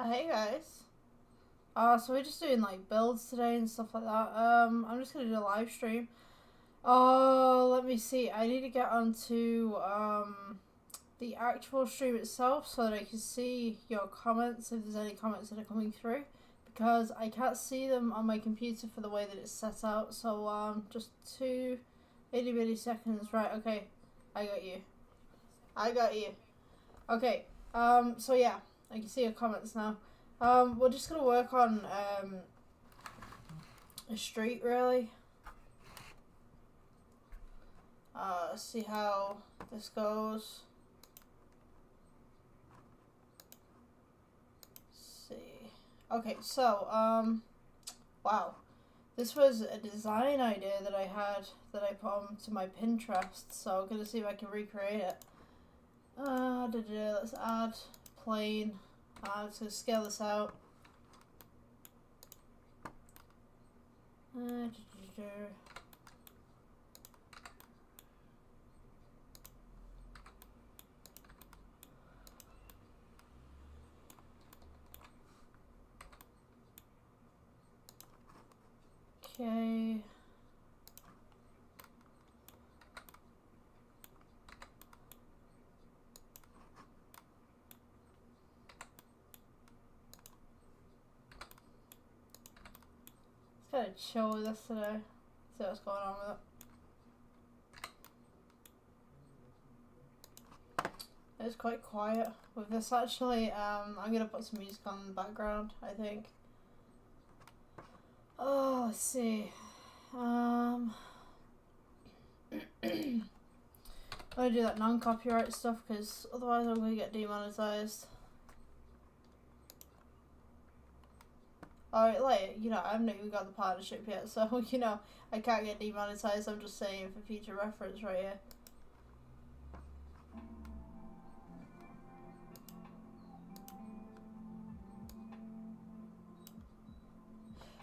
Hey guys. So we're just doing like builds today and stuff like that. I'm just gonna do a live stream. Oh, let me see. I need to get onto the actual stream itself so that I can see your comments if there's any comments that are coming through, because I can't see them on my computer for the way that it's set out. So just 2 itty bitty seconds. Right, okay. I got you. I got you. Okay. So yeah, I can see your comments now. We're just gonna work on a street really. See how this goes. Let's see. Okay, so wow, this was a design idea that I had that I put onto my Pinterest. So I'm gonna see if I can recreate it. Let's add plane. Let's gonna scale this out. Okay. Kind of chill with this today. See what's going on with it. It's quite quiet with this actually. I'm gonna put some music on in the background, I think. Oh, let's see. I'm gonna do that non-copyright stuff because otherwise I'm gonna get demonetized. Alright, like, I haven't even got the partnership yet, so, I can't get demonetized. I'm just saying for future reference right here.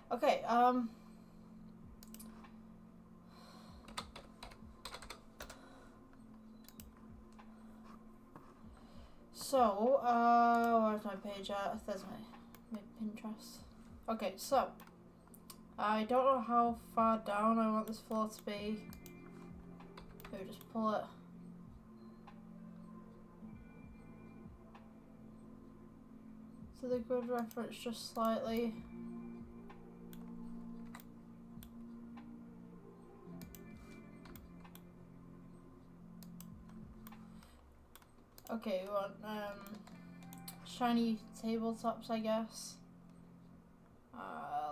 Okay, so, where's my page at? There's my Pinterest. Okay, so, I don't know how far down I want this floor to be. Maybe just pull it. So the grid reference just slightly. Okay, we want shiny tabletops, I guess.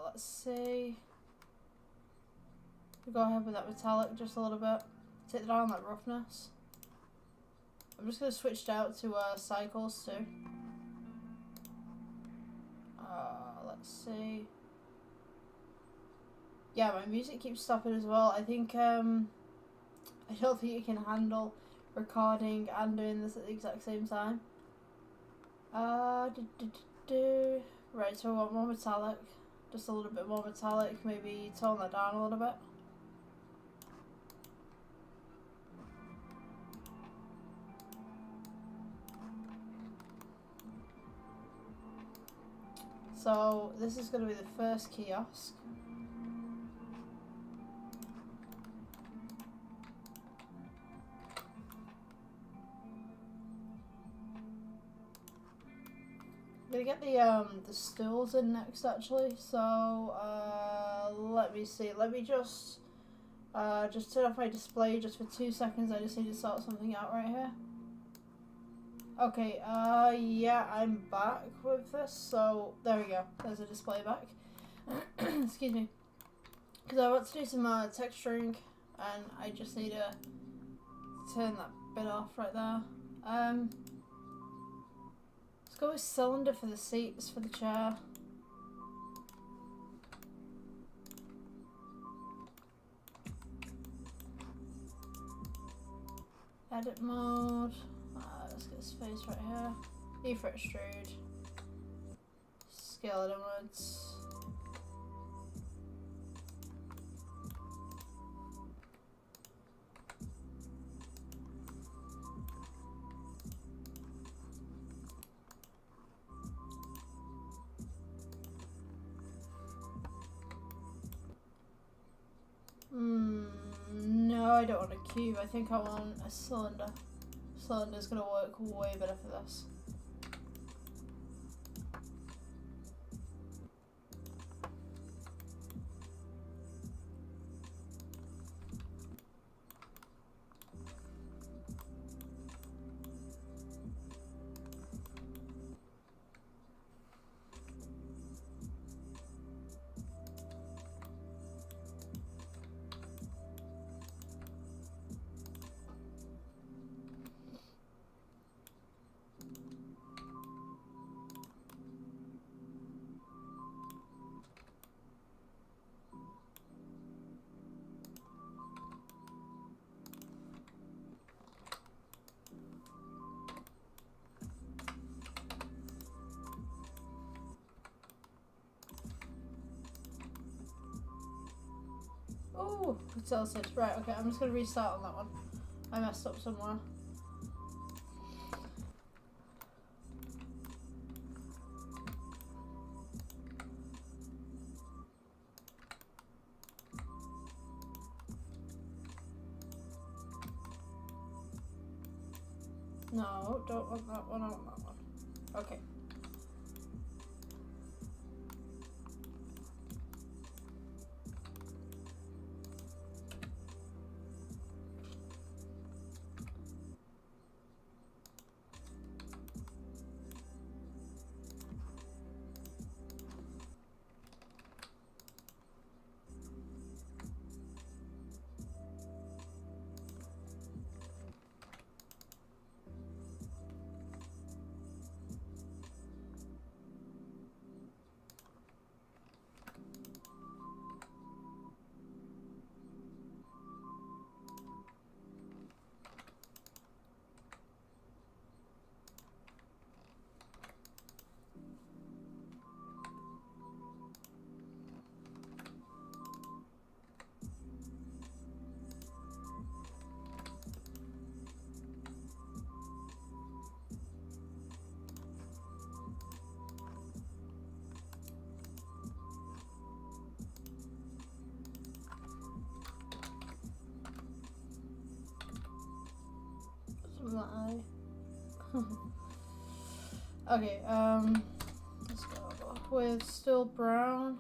Let's see. We'll go ahead with that metallic just a little bit. Take down that roughness. I'm just going to switch it out to cycles too. Let's see. Yeah, my music keeps stopping as well. I think I don't think it can handle recording and doing this at the exact same time. Right, so we want more metallic. Just a little bit more metallic. Maybe tone that down a little bit. So this is going to be the first kiosk. I'm gonna get the stools in next actually. So let me see. Let me just turn off my display just for 2 seconds. I just need to sort something out right here. Okay, yeah, I'm back with this, so there we go, there's a display back. Excuse me. Because I want to do some texturing, and I just need to turn that bit off right there. Let's go with cylinder for the seats for the chair. Edit mode. Let's get space right here. E for extrude. Scale it inwards. I don't want a cube. I think I want a cylinder. Cylinder's gonna work way better for this. Oh, it's tilted. Right, okay, I'm just gonna restart on that one. I messed up somewhere. No, don't want that one, I want that one. Okay. Okay, let's go with still brown.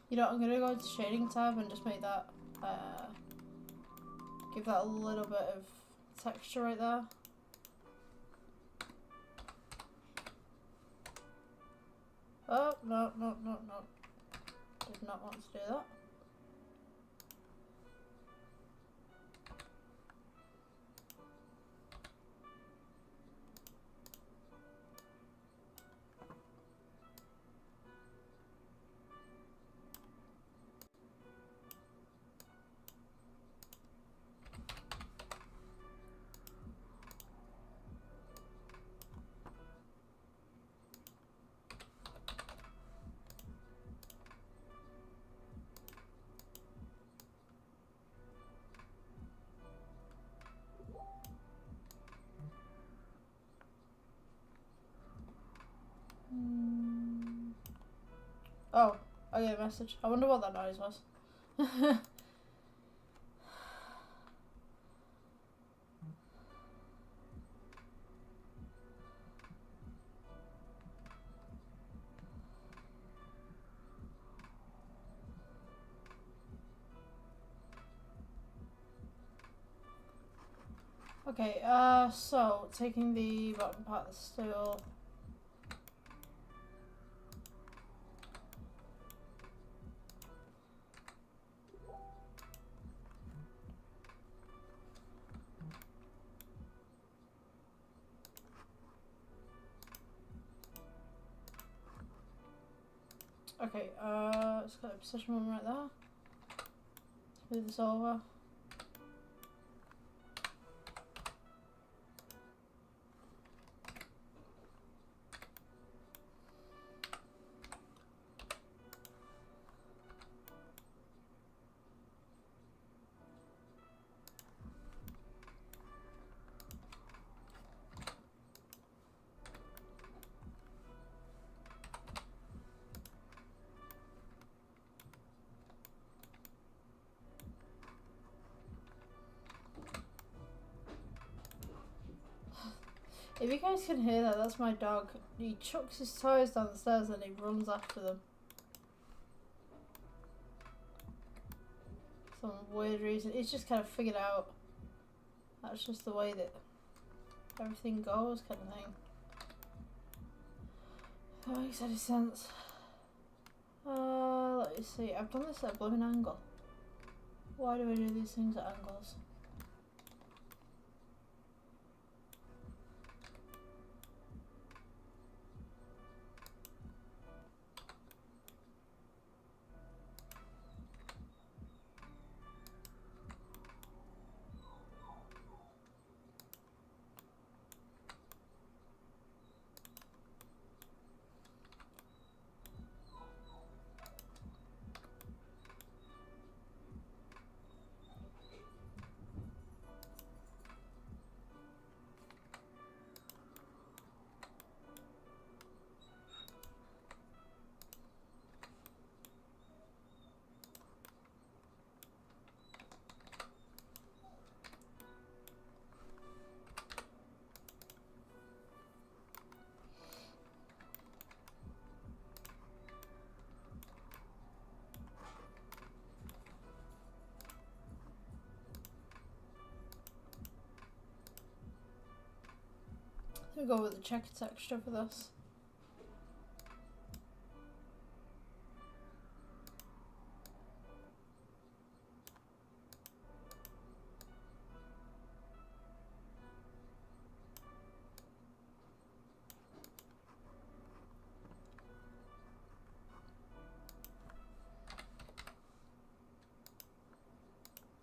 You know, I'm gonna go into shading tab and just make that, give that a little bit of texture right there. Oh, no. Did not want to do that. Oh, I get a message. I wonder what that noise was. Okay, so taking the bottom part of the stool. Okay, let's get a position one right there. Let's move this over. If you guys can hear that, that's my dog. He chucks his toys down the stairs and he runs after them. Some weird reason. He's just kind of figured out that's just the way that everything goes, kind of thing. That makes any sense. Let me see. I've done this at a blooming angle. Why do I do these things at angles? I'm gonna go with the checker texture for this.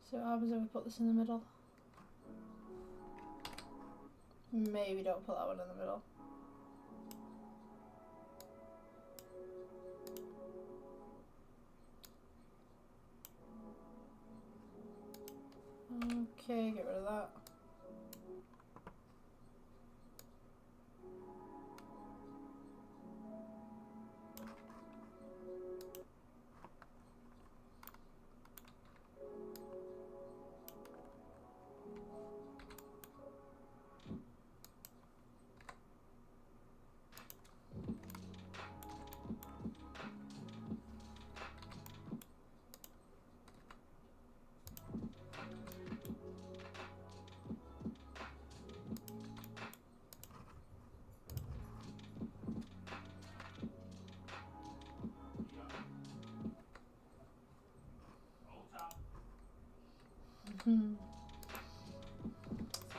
So what happens if we put this in the middle? Maybe don't put that one in the middle. Okay, get rid of that.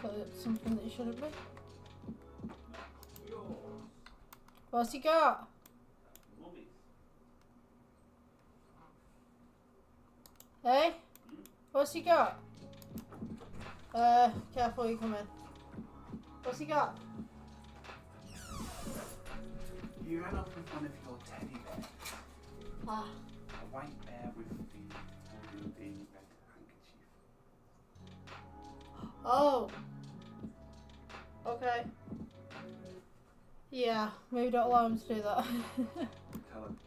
But it's something that you shouldn't be. What's he got? Hey? What's he got? Careful you come in. What's he got? You ran off with one of your teddy bears. Ah. A white bear with the red handkerchief. Oh. Okay. Yeah, maybe don't allow him to do that. Tell her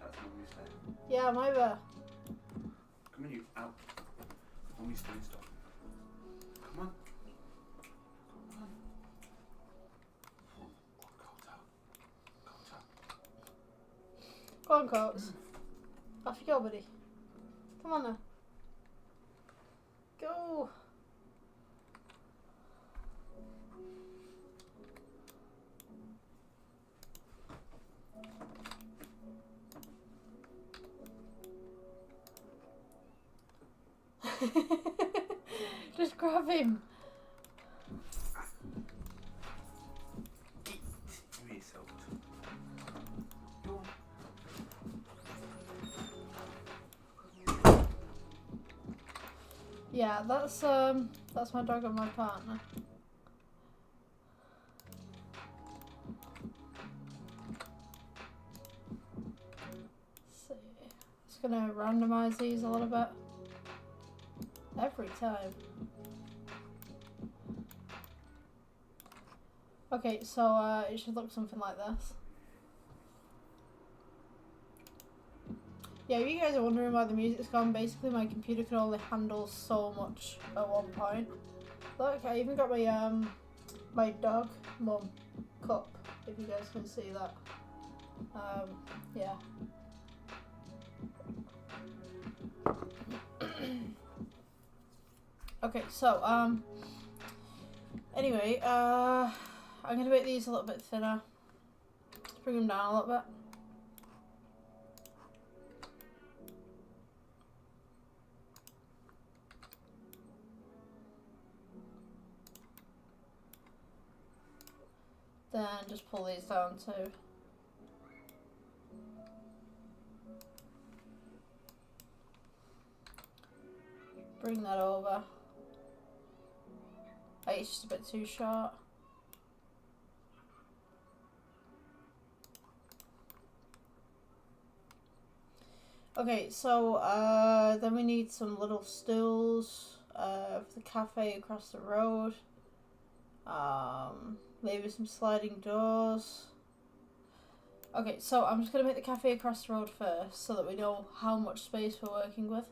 that's Mummy's bear. Yeah, my bear. Come on, you out. Mummy's doing stuff. Come on. Come on. Coat out. Coat out. Go on, Coates. Off you go, buddy. Come on now. Go. Just grab him. You eat so good. Go on. Yeah, that's my dog and my partner. See, just gonna randomize these a little bit. Every time. Okay, so it should look something like this. Yeah, if you guys are wondering why the music's gone, basically my computer can only handle so much at one point. Look, I even got my my dog mum cup, if you guys can see that. Yeah. Okay, so anyway, I'm gonna make these a little bit thinner. Let's bring them down a little bit. Then just pull these down too. Bring that over. It's just a bit too short. Okay, so then we need some little stools for the cafe across the road. Maybe some sliding doors. Okay, so I'm just going to make the cafe across the road first so that we know how much space we're working with.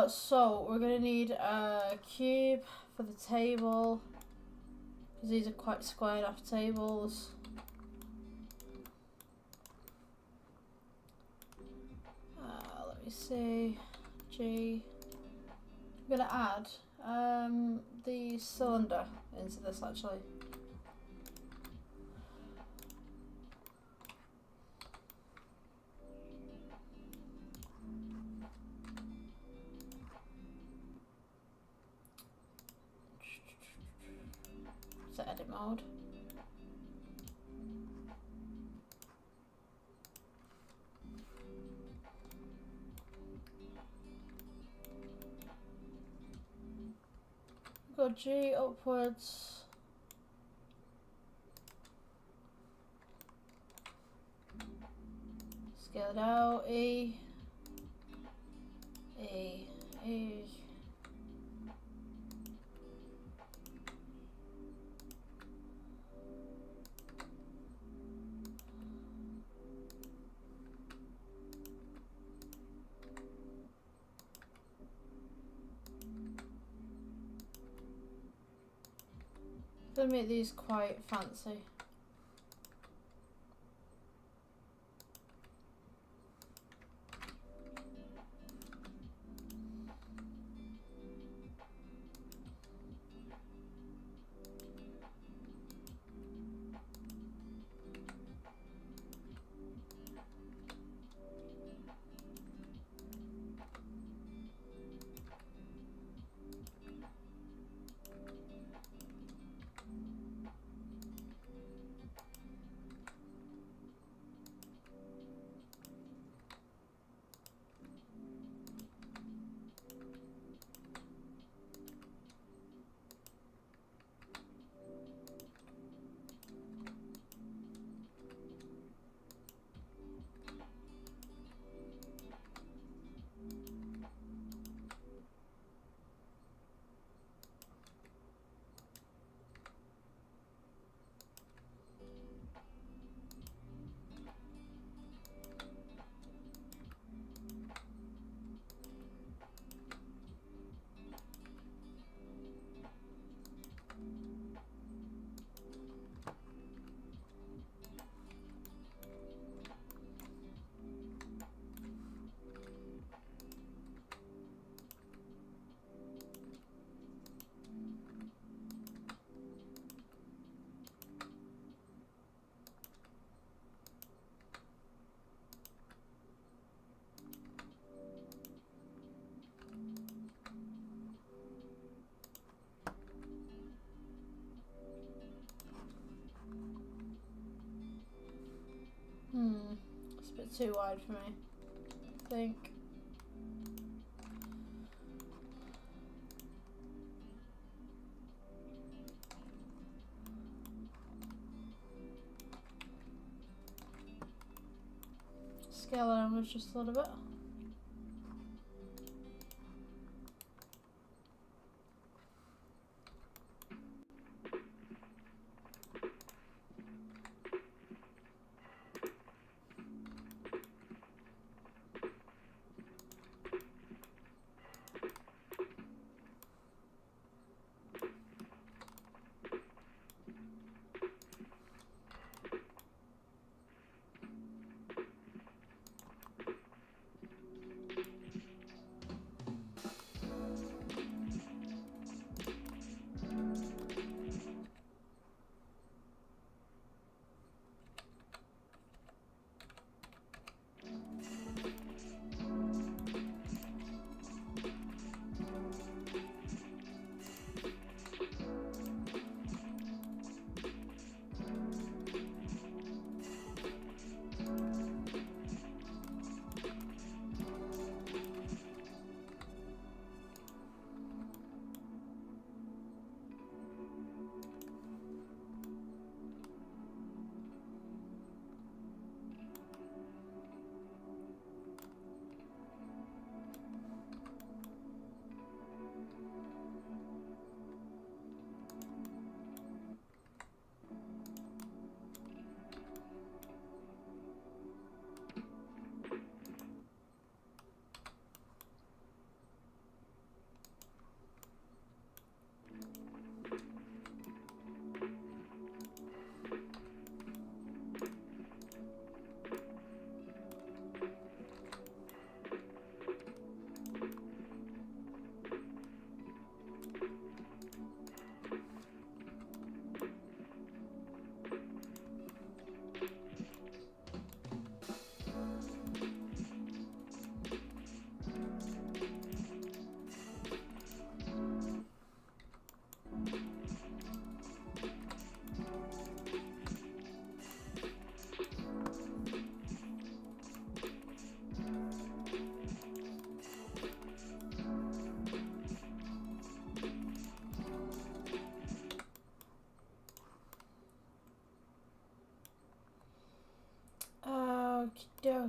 So we're going to need a cube for the table, because these are quite squared off tables. Let me see. G. I'm going to add the cylinder into this actually. Set edit mode. Go G upwards. Scale it out. E. E. E. I'm gonna make these quite fancy. It's a bit too wide for me, I think. Scale it downwards just a little bit.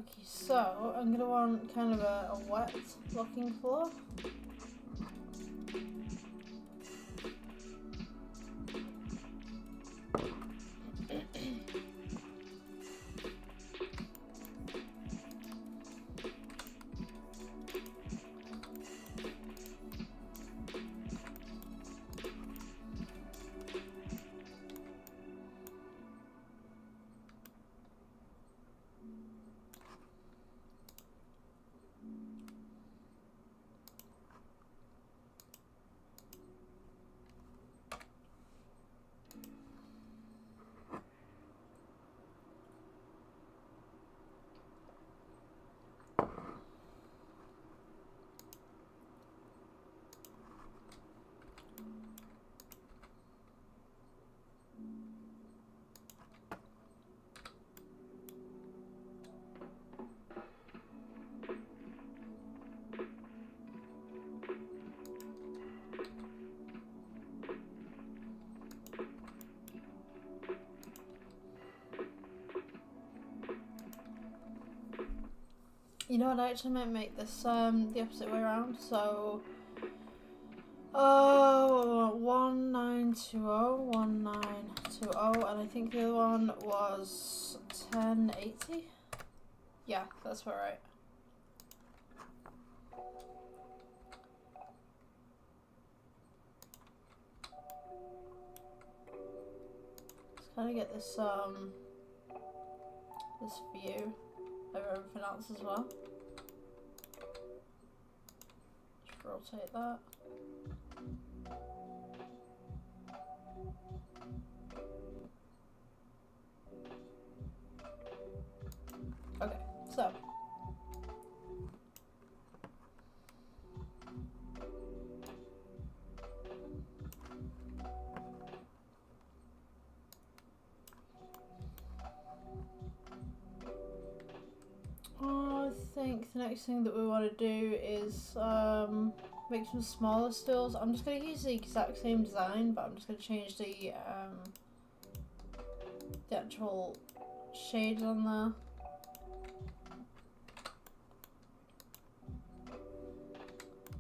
Okay, so I'm gonna want kind of a wet looking floor. You know what, I actually might make this the opposite way around, so 1920, and I think the other one was 1080. Yeah, that's about right. Let's kind of get this this view of everything else as well. Just rotate that. Okay, so I think the next thing that we want to do is make some smaller stools. I'm just going to use the exact same design, but I'm just going to change the actual shades on there.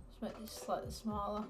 Just make these slightly smaller.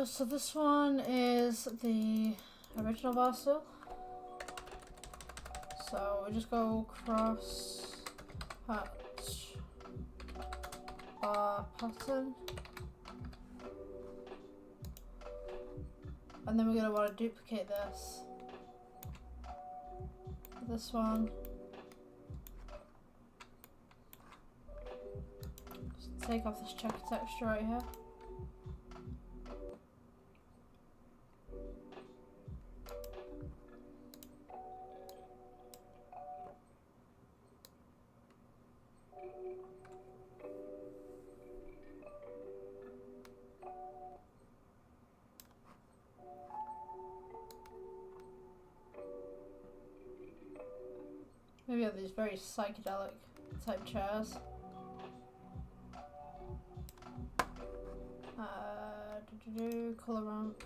So this one is the original bar stool. So we just go cross hatch bar pattern, and then we're going to want to duplicate this one. Just take off this checker texture right here. Maybe have these very psychedelic type chairs. Color ramp.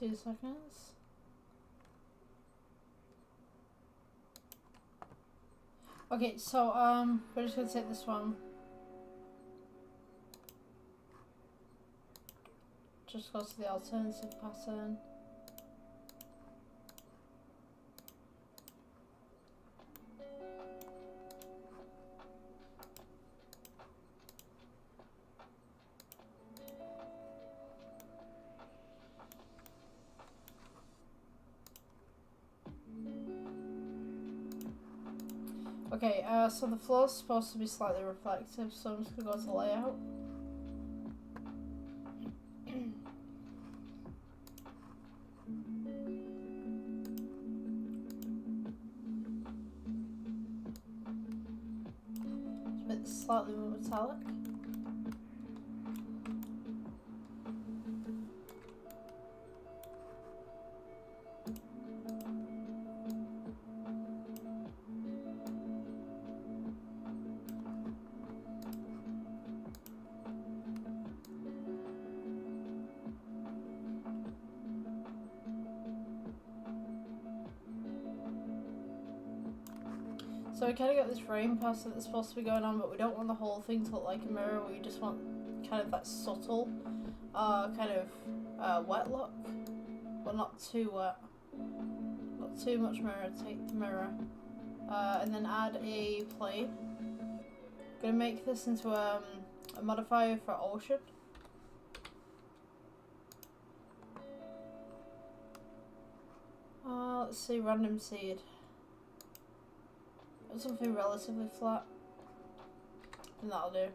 2 seconds. Okay, so we're just gonna take this one. Just go to the alternative pattern. Okay, so the floor's supposed to be slightly reflective, so I'm just gonna go to layout. Just make this slightly more metallic. So we kind of got this rain pass that's supposed to be going on, but we don't want the whole thing to look like a mirror. We just want kind of that subtle, kind of wet look, but not too wet. Not too much mirror. Take the mirror, and then add a plane. Gonna make this into a modifier for ocean. Let's see, random seed. Something relatively flat, and that'll do.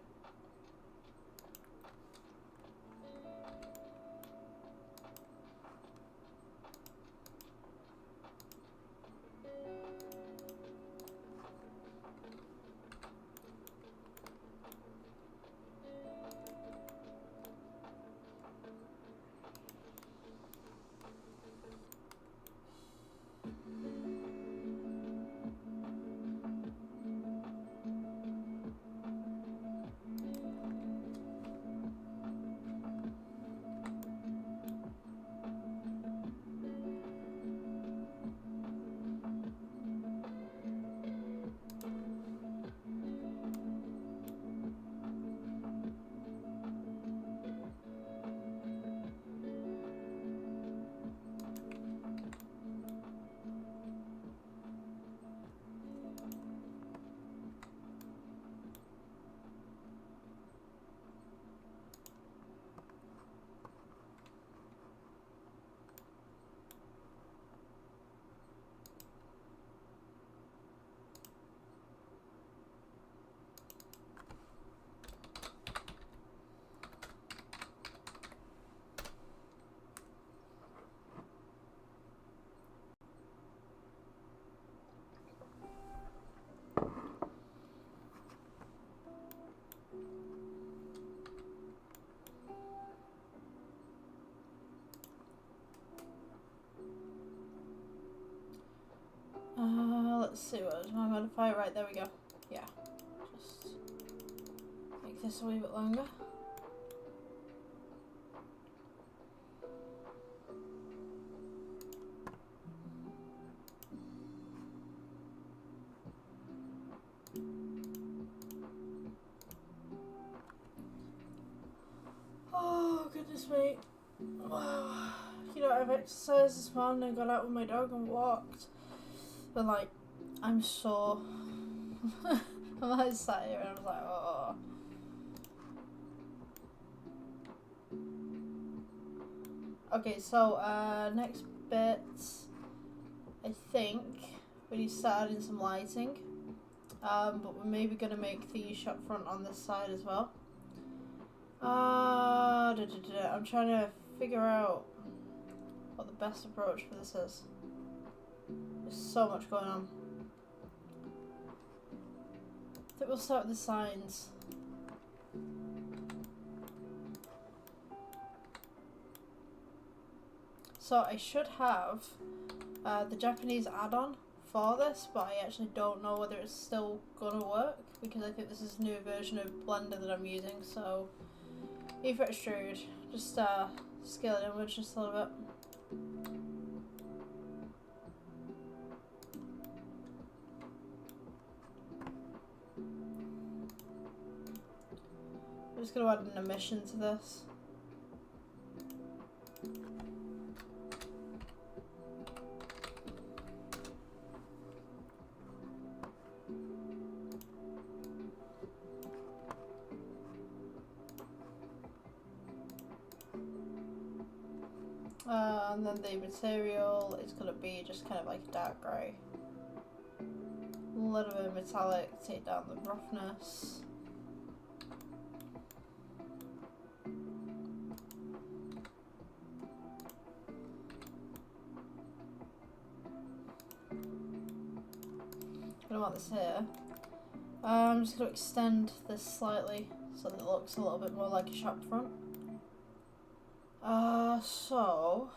Let's see, what is my modifier? Right, there we go. Yeah. Just make this a wee bit longer. Oh, goodness me. Wow. You know, I've exercised this morning and got out with my dog and walked. But, like, I'm so... I'm like sat here and I was like, oh. Okay, so, next bit, I think we need to start adding some lighting. But we're maybe going to make the shop front on this side as well. I'm trying to figure out what the best approach for this is. There's so much going on. I think we'll start with the signs. So I should have the Japanese add-on for this, but I actually don't know whether it's still gonna work because I think this is a new version of Blender that I'm using. So E for extrude, just scale it inwards just a little bit. I'm just going to add an emission to this. And then the material is going to be just kind of like a dark grey. A little bit of metallic, take down the roughness. I don't want this here. I'm just going to extend this slightly so that it looks a little bit more like a shop front. So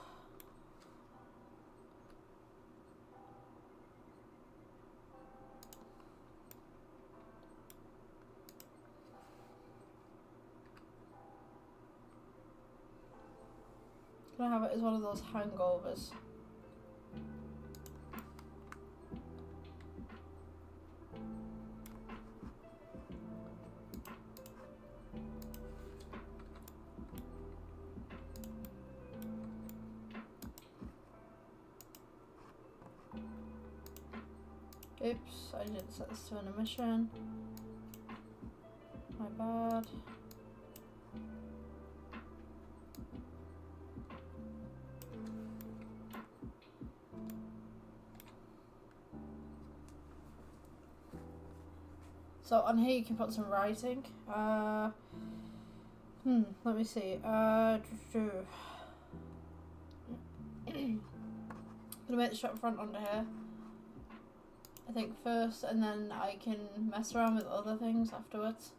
gonna have it as one of those hangovers. Oops, I didn't set this to an emission. My bad. So on here you can put some writing. Let me see. Gonna make the shop front under here, I think, first, and then I can mess around with other things afterwards,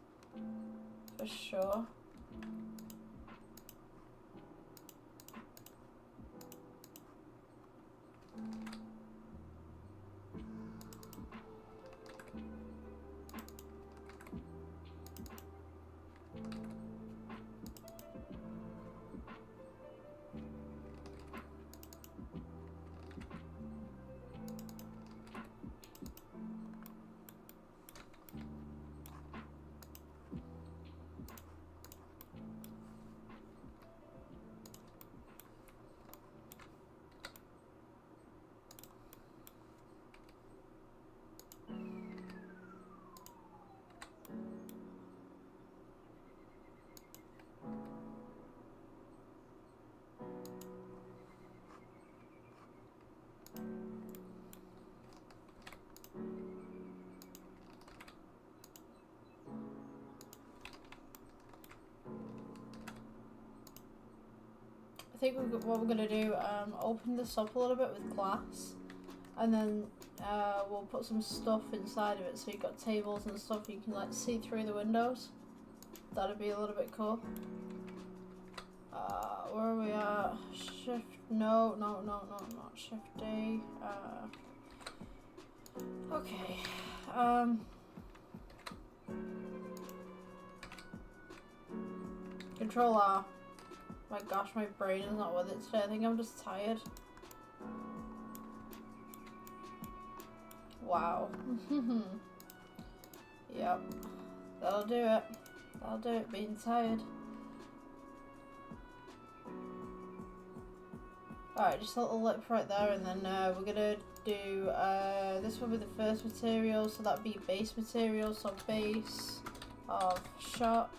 for sure. I think what we're going to do, open this up a little bit with glass, and then we'll put some stuff inside of it, so you've got tables and stuff you can like see through the windows. That'd be a little bit cool. Where are we at? Shift, no, not Shift A. Okay. Control R. My gosh, my brain is not with it today. I think I'm just tired. Wow. Yep. That'll do it. That'll do it, being tired. Alright, just a little lip right there, and then we're gonna do, this will be the first material, so that'd be base material, so base of shop.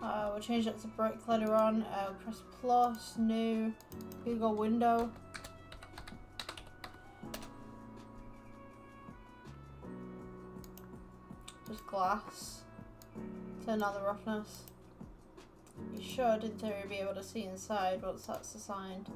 We'll change that to brick later on. Press plus, new, we go window. Just glass. Turn on the roughness. You should, in theory, be able to see inside once that's assigned.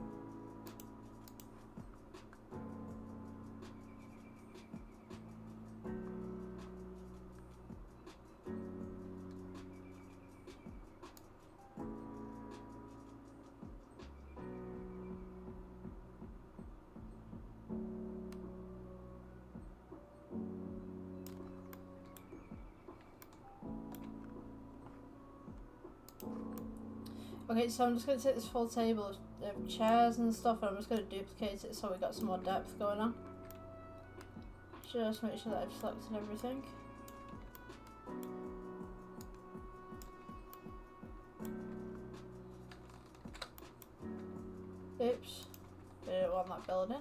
Okay, so I'm just going to take this full table of chairs and stuff, and I'm just going to duplicate it so we got some more depth going on. Just make sure that I've selected everything. Oops. Didn't want that building.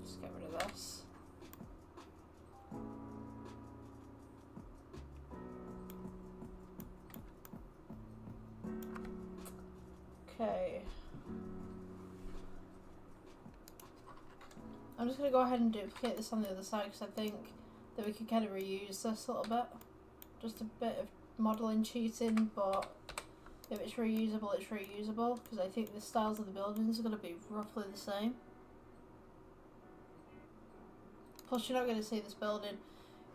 Just get rid of this. Okay. I'm just going to go ahead and duplicate this on the other side because I think that we could kind of reuse this a little bit. Just a bit of modelling cheating, but if it's reusable, it's reusable because I think the styles of the buildings are going to be roughly the same. Plus, you're not going to see this building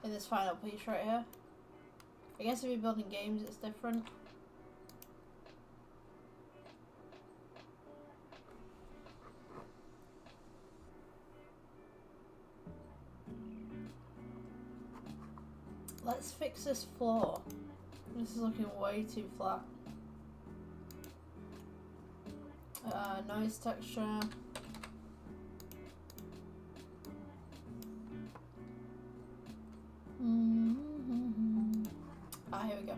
in this final piece right here. I guess if you're building games, it's different. Let's fix this floor. This is looking way too flat. Noise texture. Ah, here we go.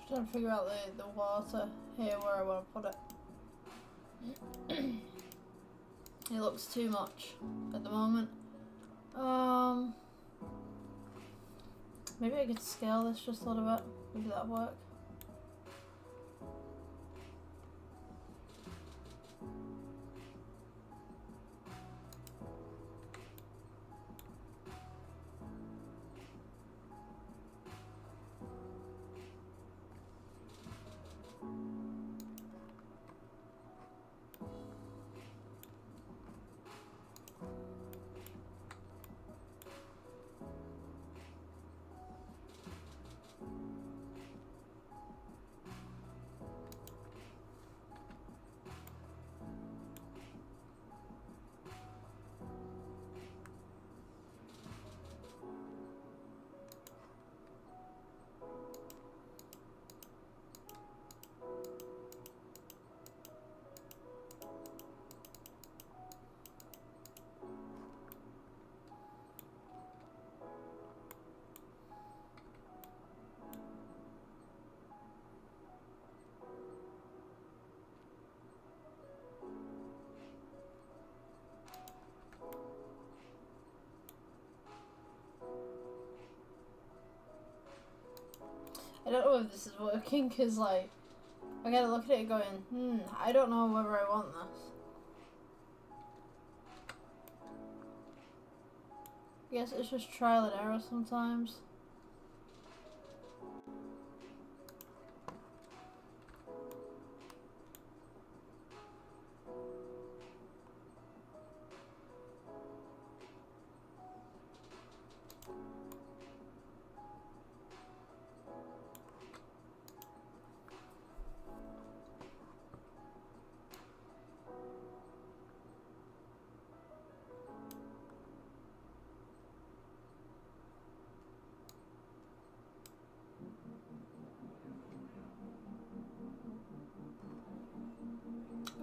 Trying to figure out the water here where I want to put it. It looks too much at the moment. Maybe I could scale this just a little bit. Maybe that'll work. I don't know if this is working because, like, I gotta look at it going, I don't know whether I want this. I guess it's just trial and error sometimes.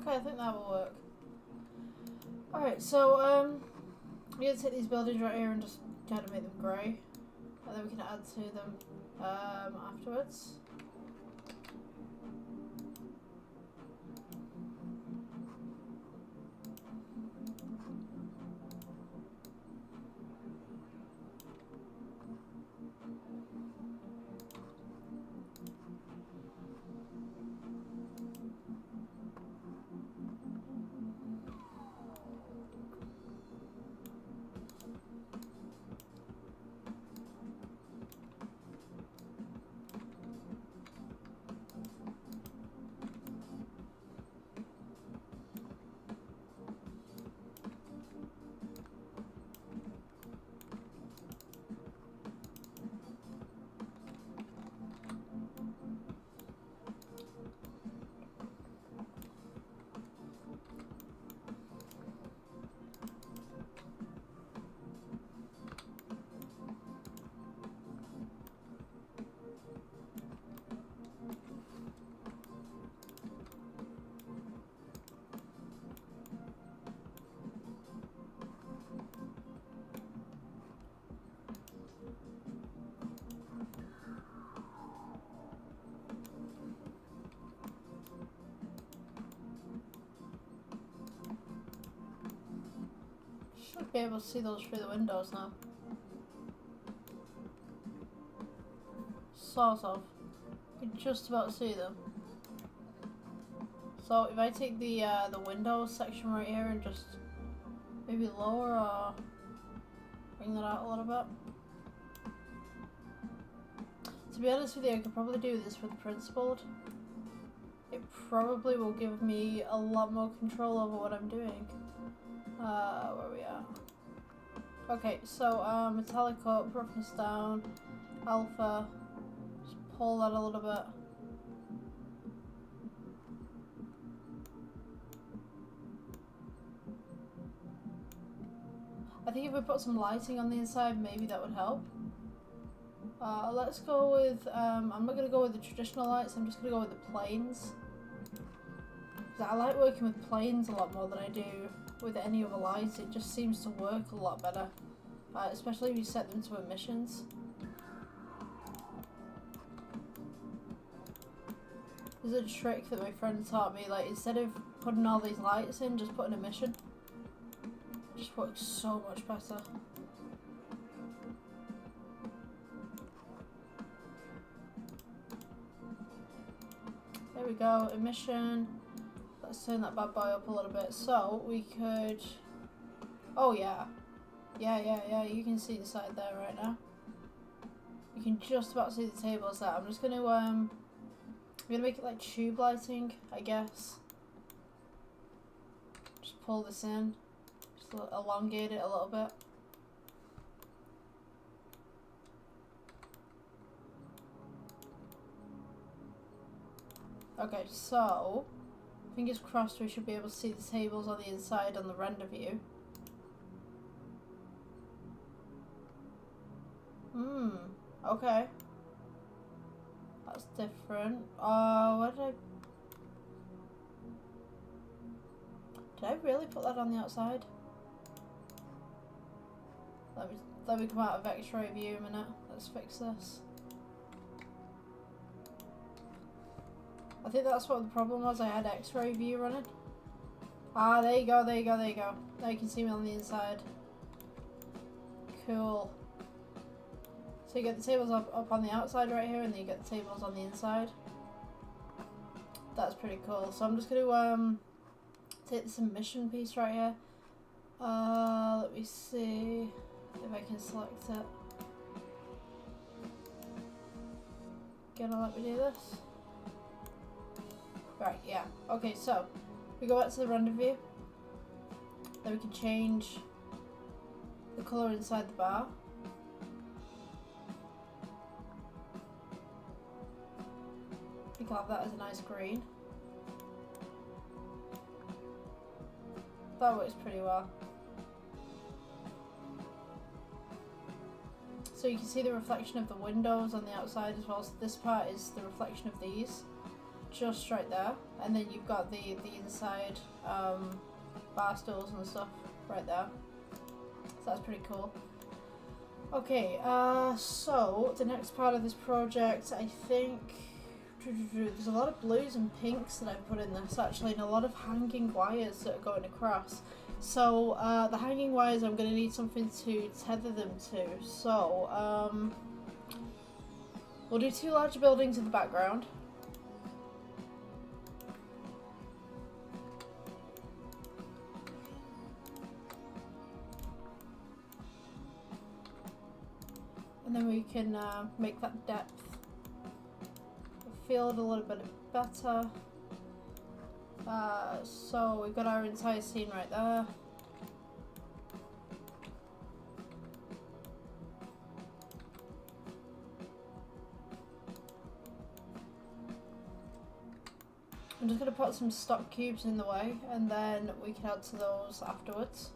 Okay, I think that will work. Alright, so, I'm gonna take these buildings right here and just kind of make them grey. And then we can add to them, afterwards. Should be able to see those through the windows now. Sort of. You can just about see them. So if I take the windows section right here and just maybe lower or bring that out a little bit. To be honest with you, I could probably do this with principled. It probably will give me a lot more control over what I'm doing. Where are we at? Okay, so metallic up, roughness down, alpha. Just pull that a little bit. I think if we put some lighting on the inside, maybe that would help. Let's go with, I'm not going to go with the traditional lights, I'm just going to go with the planes. I like working with planes a lot more than I do with any other lights. It just seems to work a lot better, especially if you set them to emissions. There's a trick that my friend taught me, like instead of putting all these lights in, just put an emission. It just works so much better. There we go, emission. Let's turn that bad boy up a little bit. So we could, oh yeah, you can see the side there right now. You can just about see the tables there. I'm just gonna I'm gonna make it like tube lighting, I guess. Just pull this in, just elongate it a little bit. Okay, so fingers crossed we should be able to see the tables on the inside on the render view. Okay. That's different. What did I really put that on the outside? Let me come out of X-ray view a minute. Let's fix this. I think that's what the problem was. I had X-ray view running. Ah, there you go, there you go, there you go. Now you can see me on the inside. Cool. So you get the tables up on the outside right here, and then you get the tables on the inside. That's pretty cool. So I'm just going to take the submission piece right here. Let me see if I can select it. Gonna let me do this? Right, yeah. Okay, so we go back to the render view. Then we can change the colour inside the bar. We can have that as a nice green. That works pretty well. So you can see the reflection of the windows on the outside as well. So this part is the reflection of these, just right there. And then you've got the inside bar stools and stuff right there. So that's pretty cool. Okay, so the next part of this project, I think there's a lot of blues and pinks that I've put in this actually, and a lot of hanging wires that are going across. So the hanging wires, I'm going to need something to tether them to. So we'll do 2 larger buildings in the background. And then we can make that depth field a little bit better. So we've got our entire scene right there. I'm just going to put some stock cubes in the way, and then we can add to those afterwards.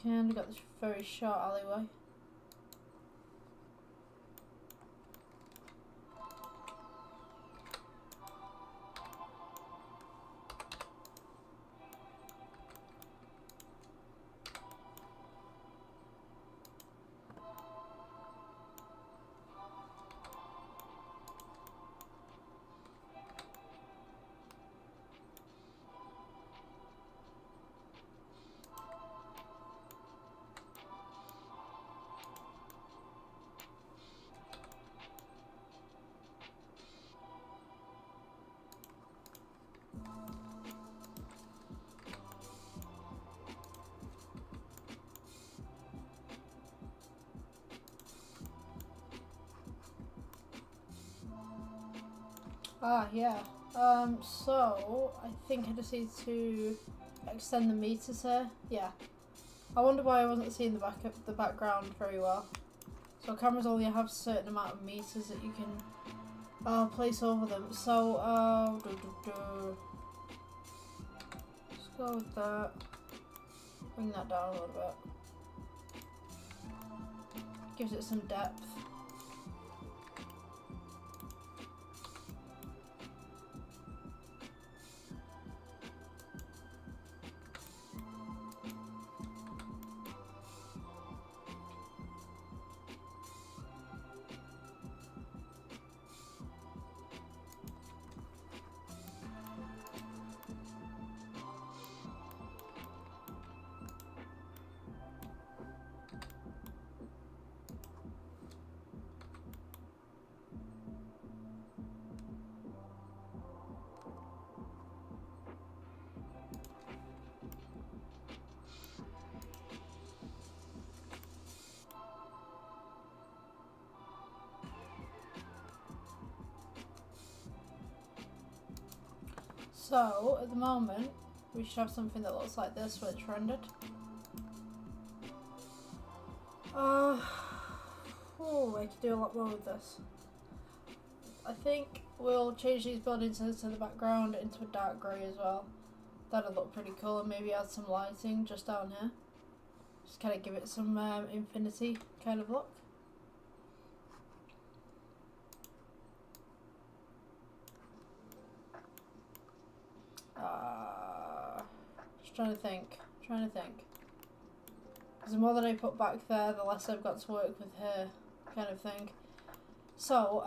And we've got this very short alleyway. Yeah. So I think I just need to extend the meters here. Yeah. I wonder why I wasn't seeing the background very well. So cameras only have a certain amount of meters that you can place over them. So let's go with that. Bring that down a little bit. Gives it some depth. So, at the moment, we should have something that looks like this when it's rendered. I could do a lot more with this. I think we'll change these buildings into the background into a dark grey as well. That'll look pretty cool, and maybe add some lighting just down here. Just kind of give it some infinity kind of look. Just trying to think. Because the more that I put back there, the less I've got to work with here, kind of thing. So,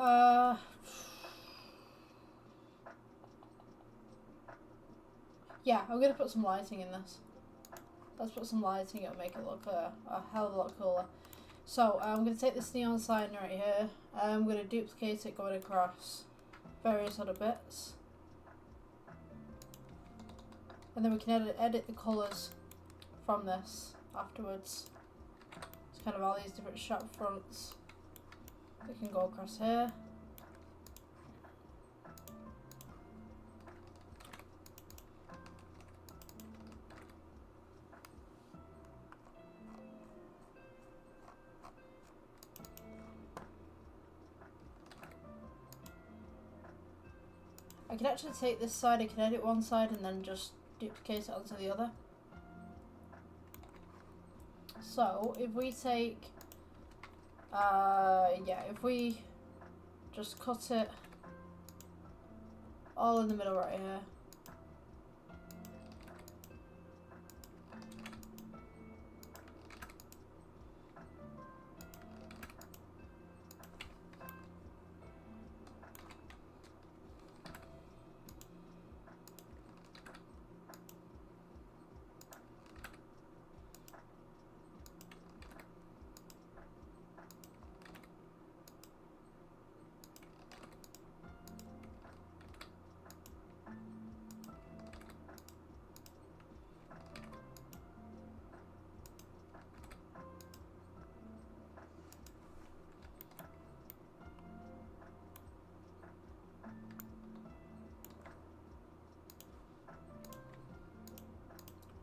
yeah, I'm gonna put some lighting in this. Let's put some lighting, it'll make it look a hell of a lot cooler. So, I'm gonna take this neon sign right here, I'm gonna duplicate it going across various other bits. And then we can edit the colours from this afterwards. It's kind of all these different shop fronts that can go across here. I can actually take this side, I can edit one side and then just duplicate it onto the other. So if we take, yeah, if we just cut it all in the middle right here.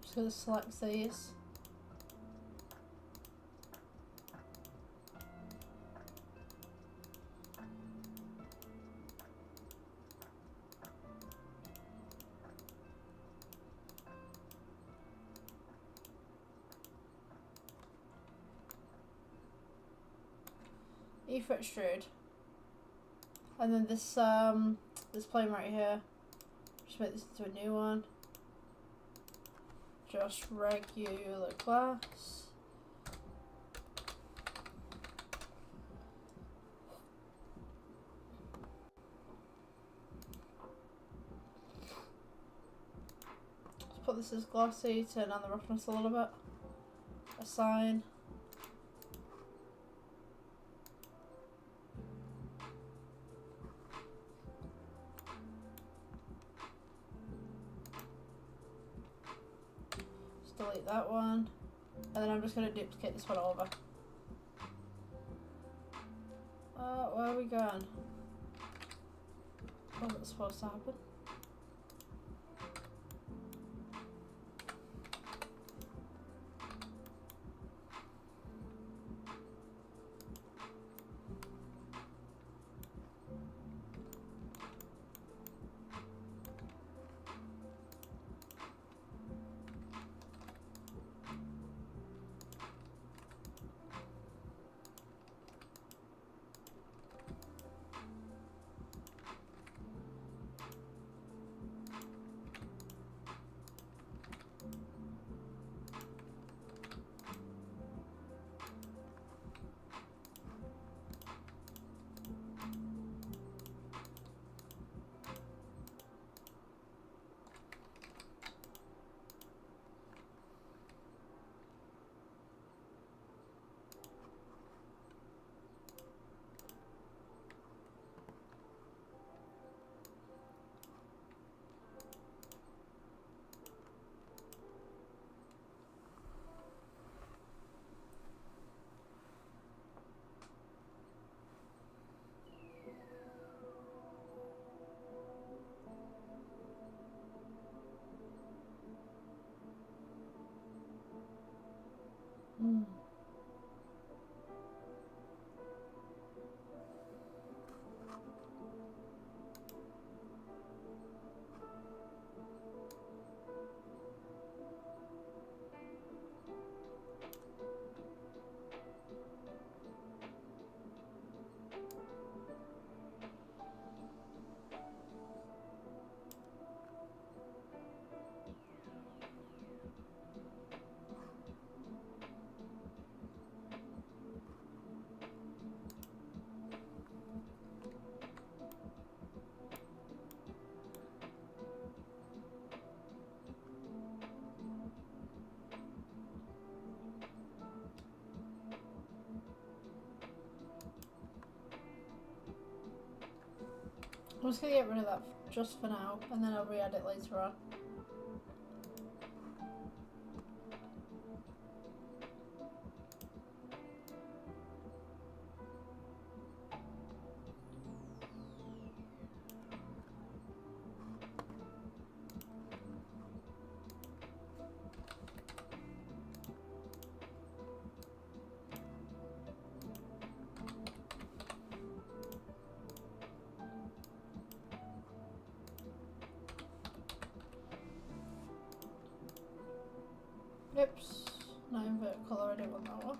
Just gonna select these. E-for extrude. And then this this plane right here. Just make this into a new one. Just regular glass. Let's put this as glossy, turn down the roughness a little bit. Assign. Delete that one, and then I'm just going to duplicate this one over. Where are we going? Wasn't supposed to happen. I'm just gonna get rid of that just for now, and then I'll re-add it later on. Oops, not invert colour, I didn't want that one.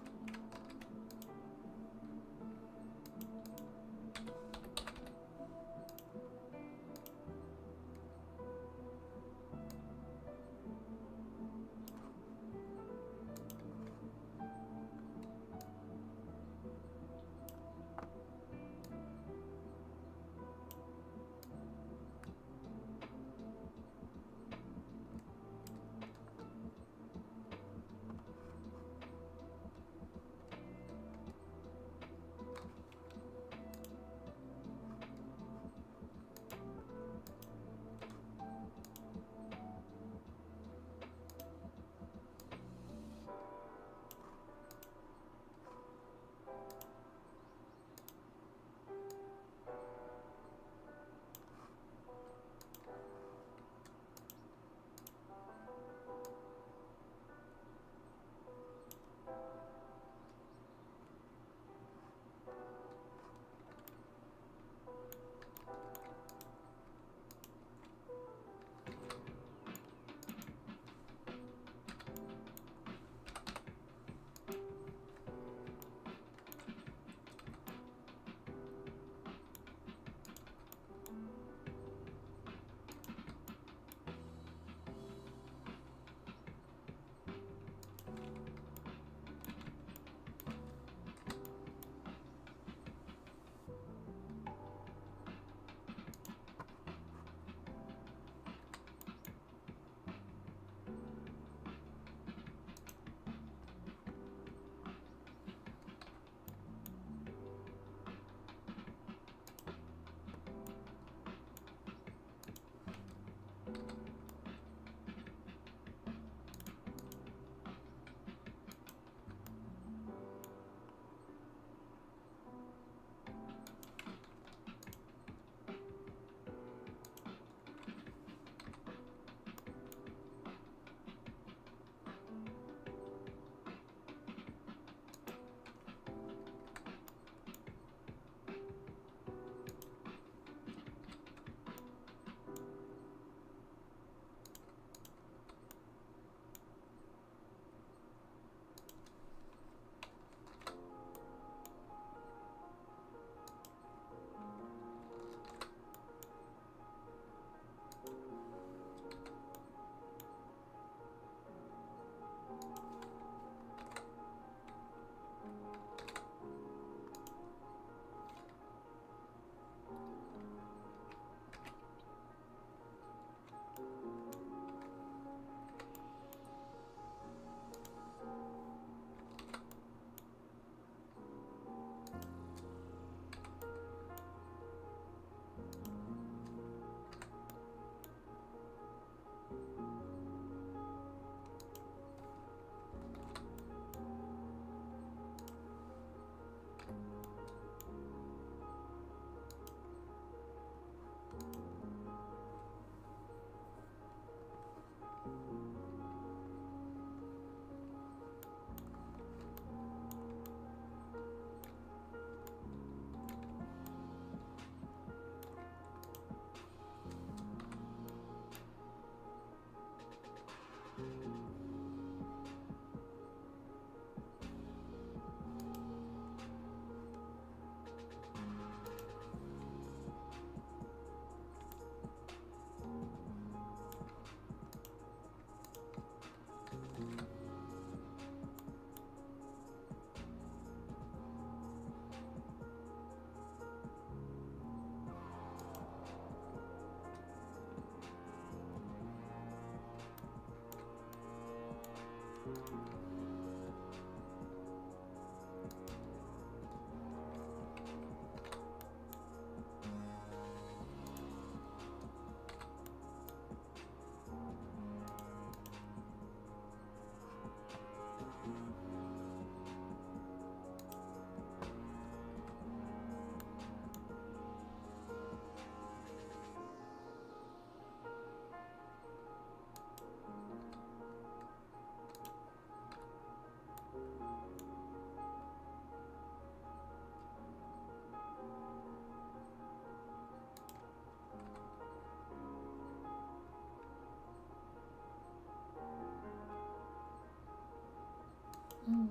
Mm.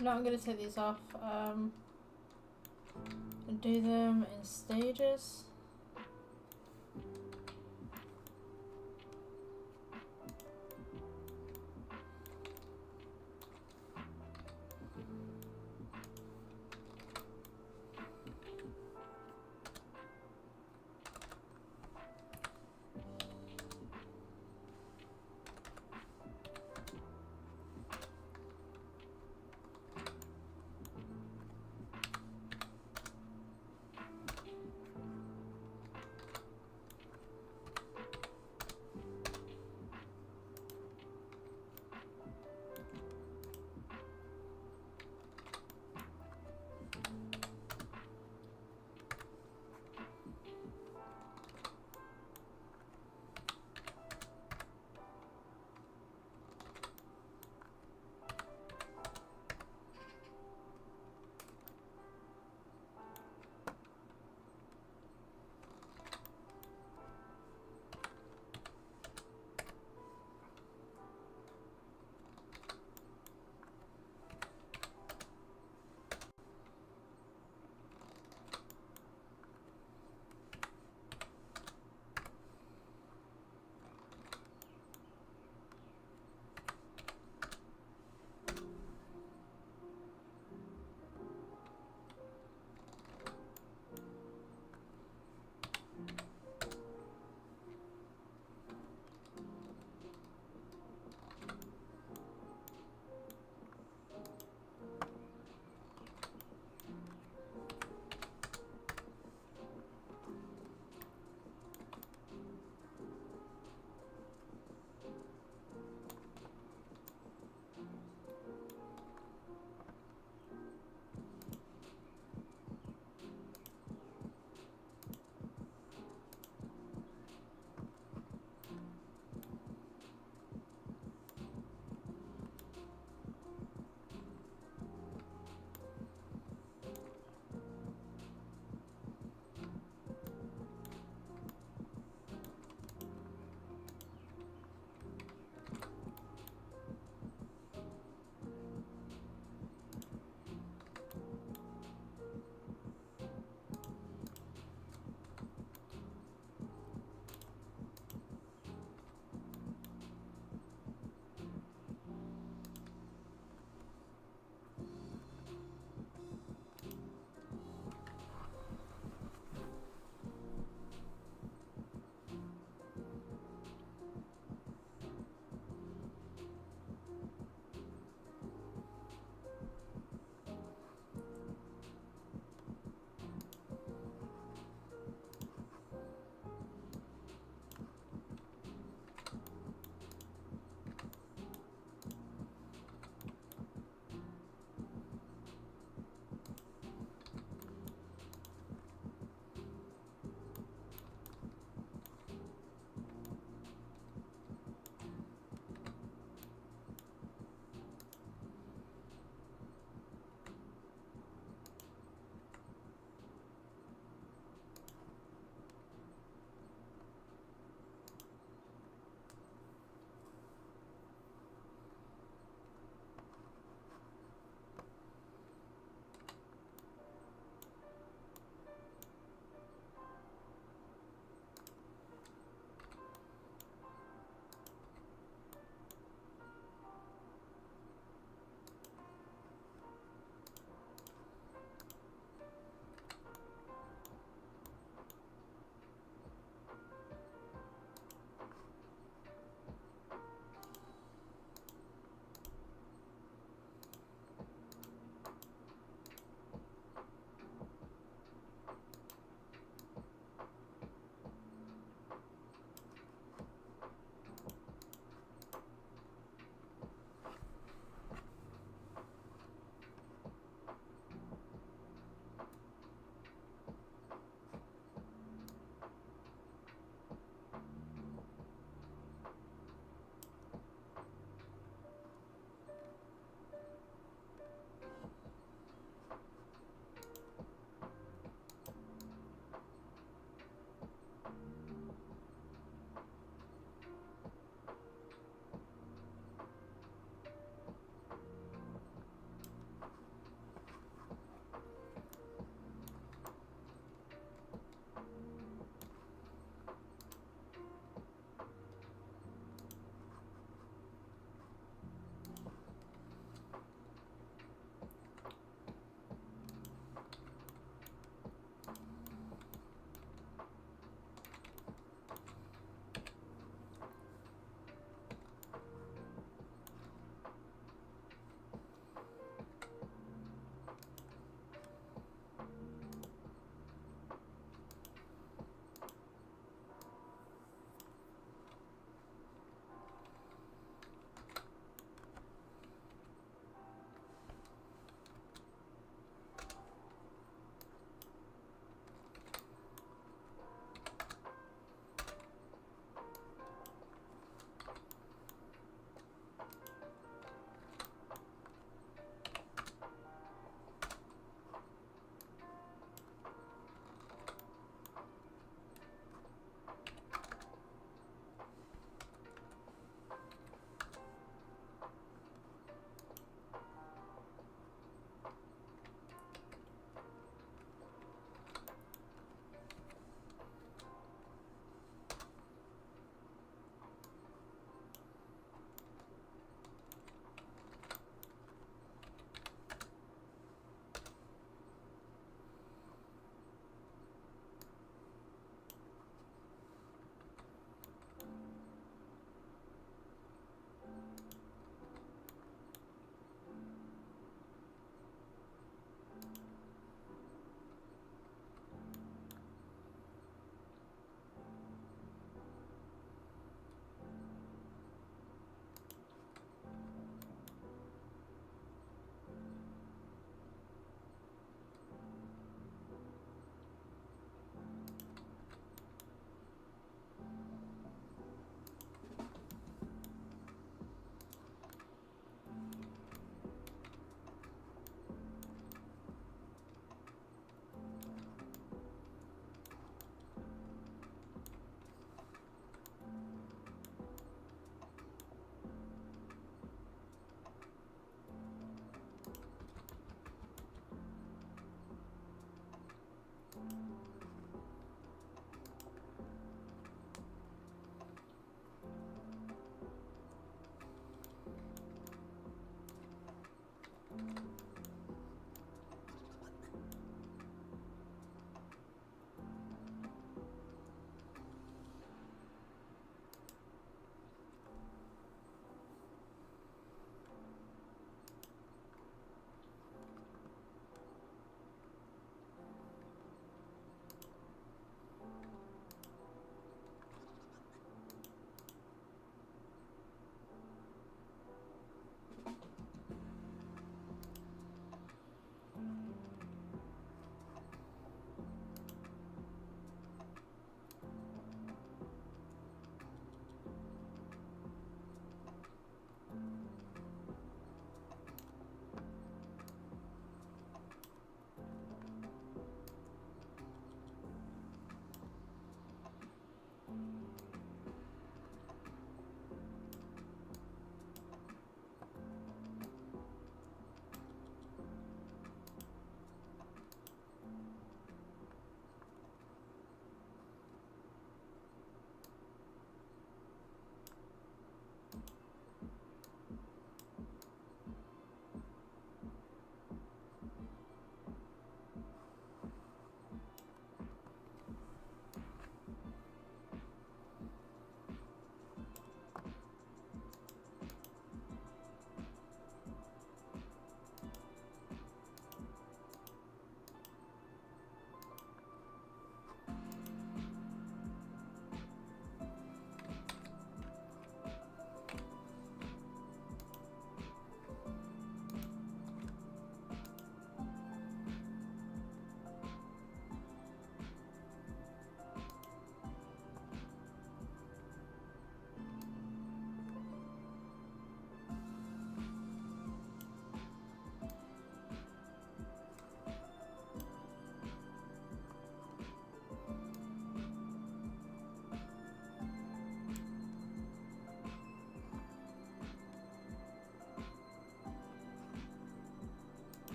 No, I'm gonna take these off. And do them in stages.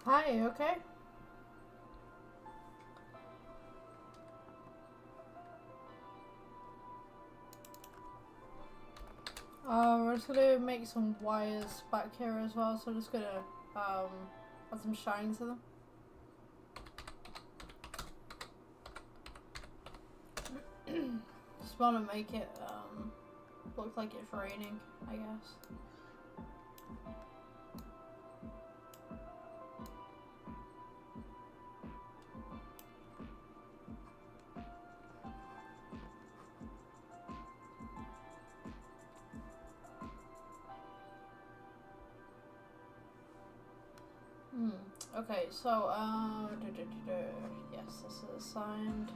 Hi, you okay? We're just gonna make some wires back here as well, so just gonna add some shine to them. Just wanna make it look like it's raining, I guess. Okay, so, yes, this is assigned.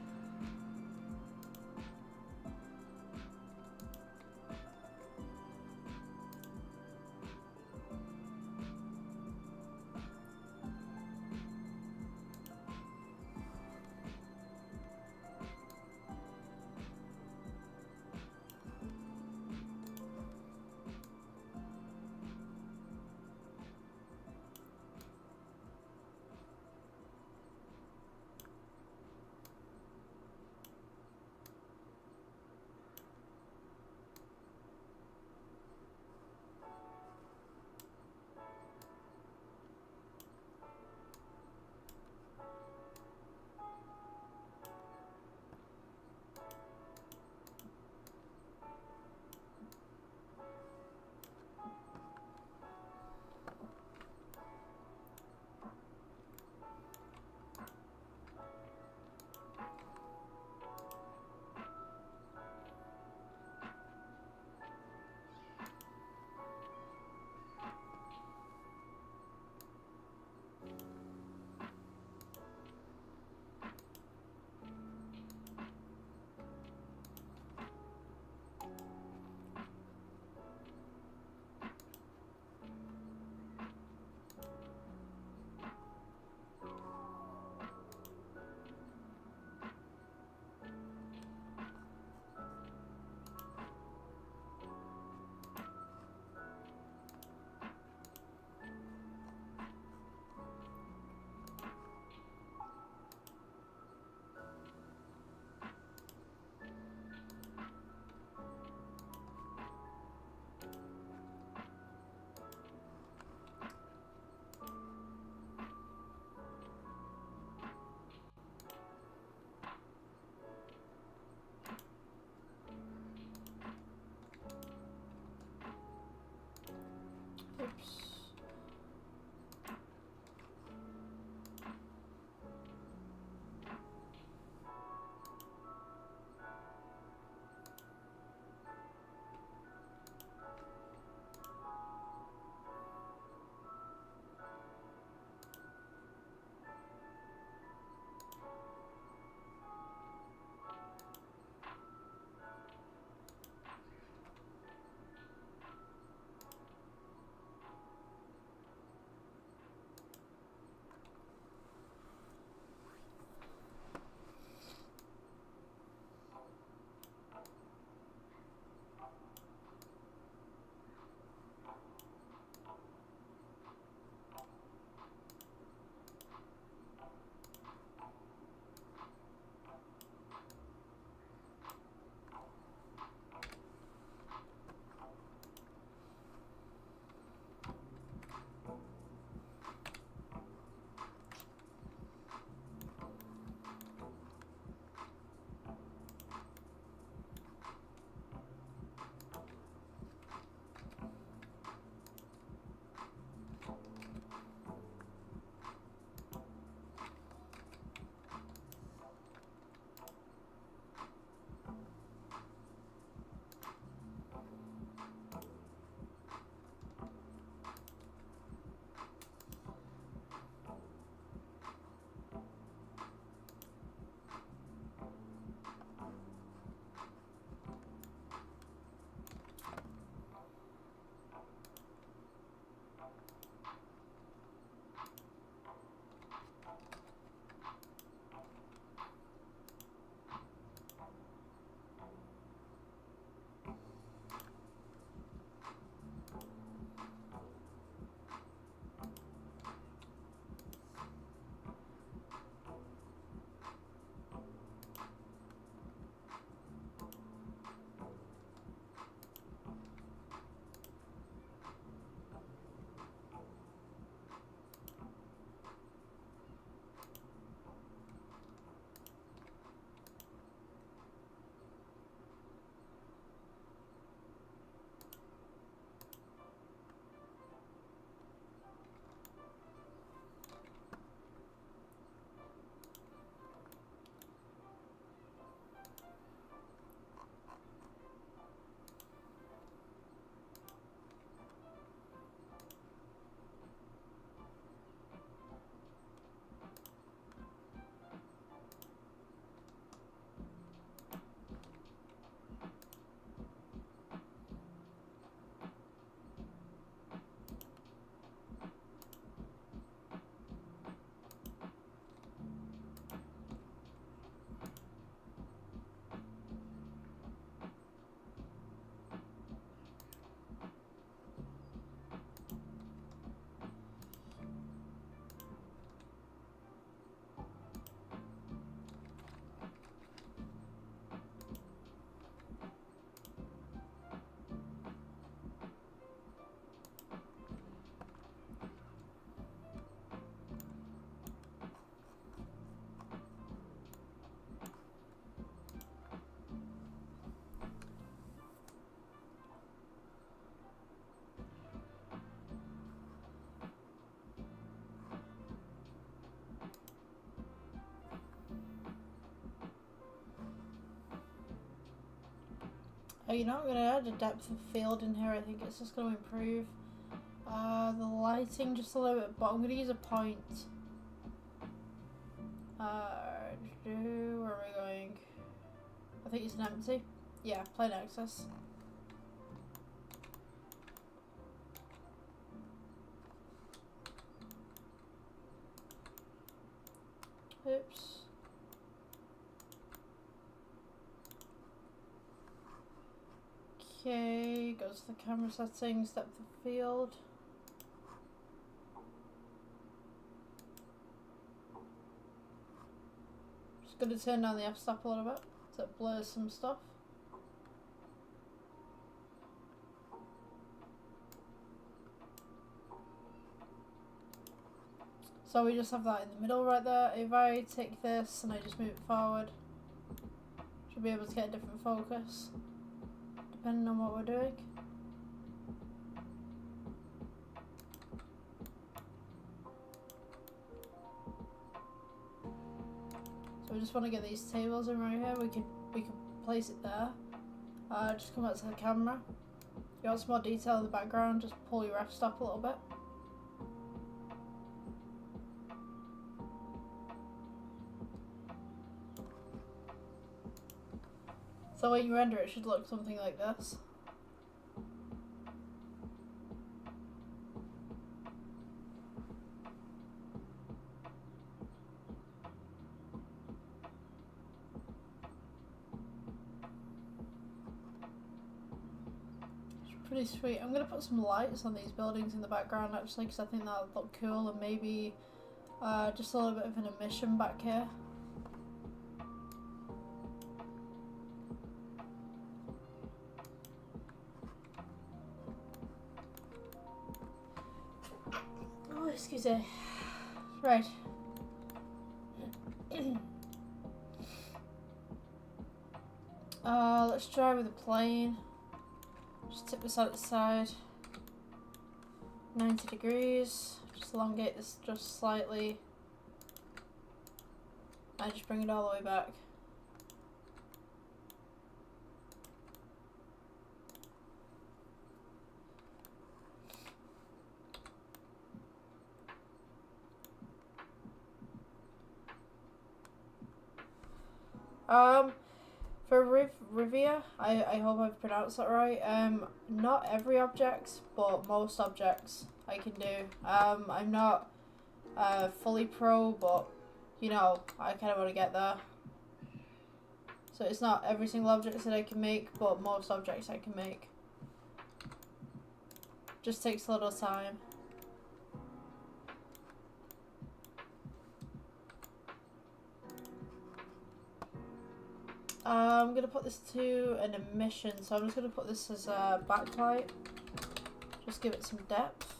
Oh, you know, I'm going to add a depth of field in here. I think it's just going to improve the lighting just a little bit, but I'm going to use a point. Where are we going? I think it's an empty. Yeah, plain access. Oops. Okay, goes to the camera settings, depth of field. Just going to turn down the f-stop a little bit so it blurs some stuff. So we just have that in the middle right there. If I take this and I just move it forward, should be able to get a different focus depending on what we're doing. So we just want to get these tables in right here. We can place it there. Just come back to the camera. If you want some more detail in the background, just pull your f-stop a little bit. So when you render it should look something like this. It's pretty sweet. I'm going to put some lights on these buildings in the background actually because I think that would look cool, and maybe just a little bit of an emission back here. Excuse me. Right. Let's try with a plane. Just tip this out the side. 90 degrees. Just elongate this just slightly. And just bring it all the way back. For Rivia, I hope I've pronounced that right. Not every object, but most objects I can do. I'm not fully pro, but you know, I kind of want to get there. So it's not every single object that I can make, but most objects I can make. Just takes a little time. I'm going to put this to an emission, so I'm just going to put this as a backlight. Just give it some depth.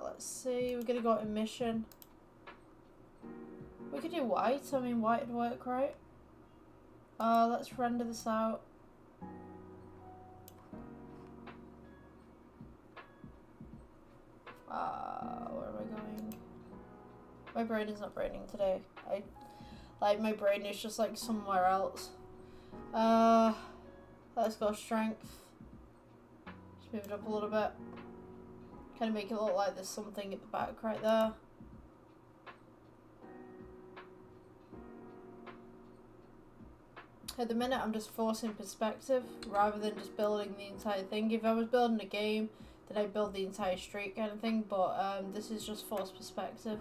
Let's see, we're going to go emission. We could do white, I mean white would work, right? Let's render this out. Where am I going? My brain is not braining today. My brain is just like somewhere else. Let's go strength. Just move it up a little bit. Kind of make it look like there's something at the back right there. At the minute I'm just forcing perspective rather than just building the entire thing. If I was building a game, then I'd build the entire street kind of thing, but this is just forced perspective.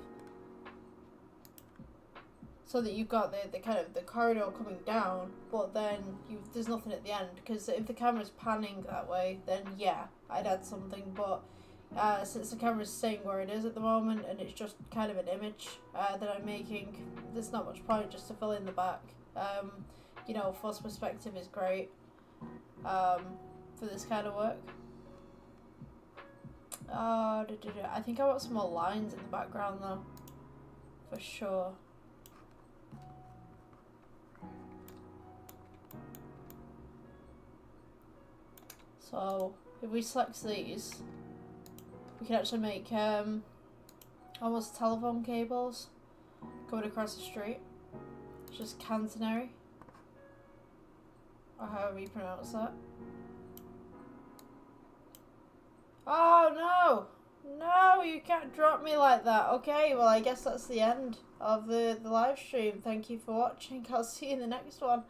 So that you've got the kind of the corridor coming down, but then there's nothing at the end. Because if the camera's panning that way, then yeah, I'd add something. But since the camera's staying where it is at the moment, and it's just kind of an image that I'm making, there's not much point just to fill in the back. You know, forced perspective is great for this kind of work. I think I want some more lines in the background though, for sure. So if we select these, we can actually make almost telephone cables going across the street. Just Cantonary. Or however you pronounce that. Oh no! No, you can't drop me like that. Okay, well I guess that's the end of the live stream. Thank you for watching. I'll see you in the next one.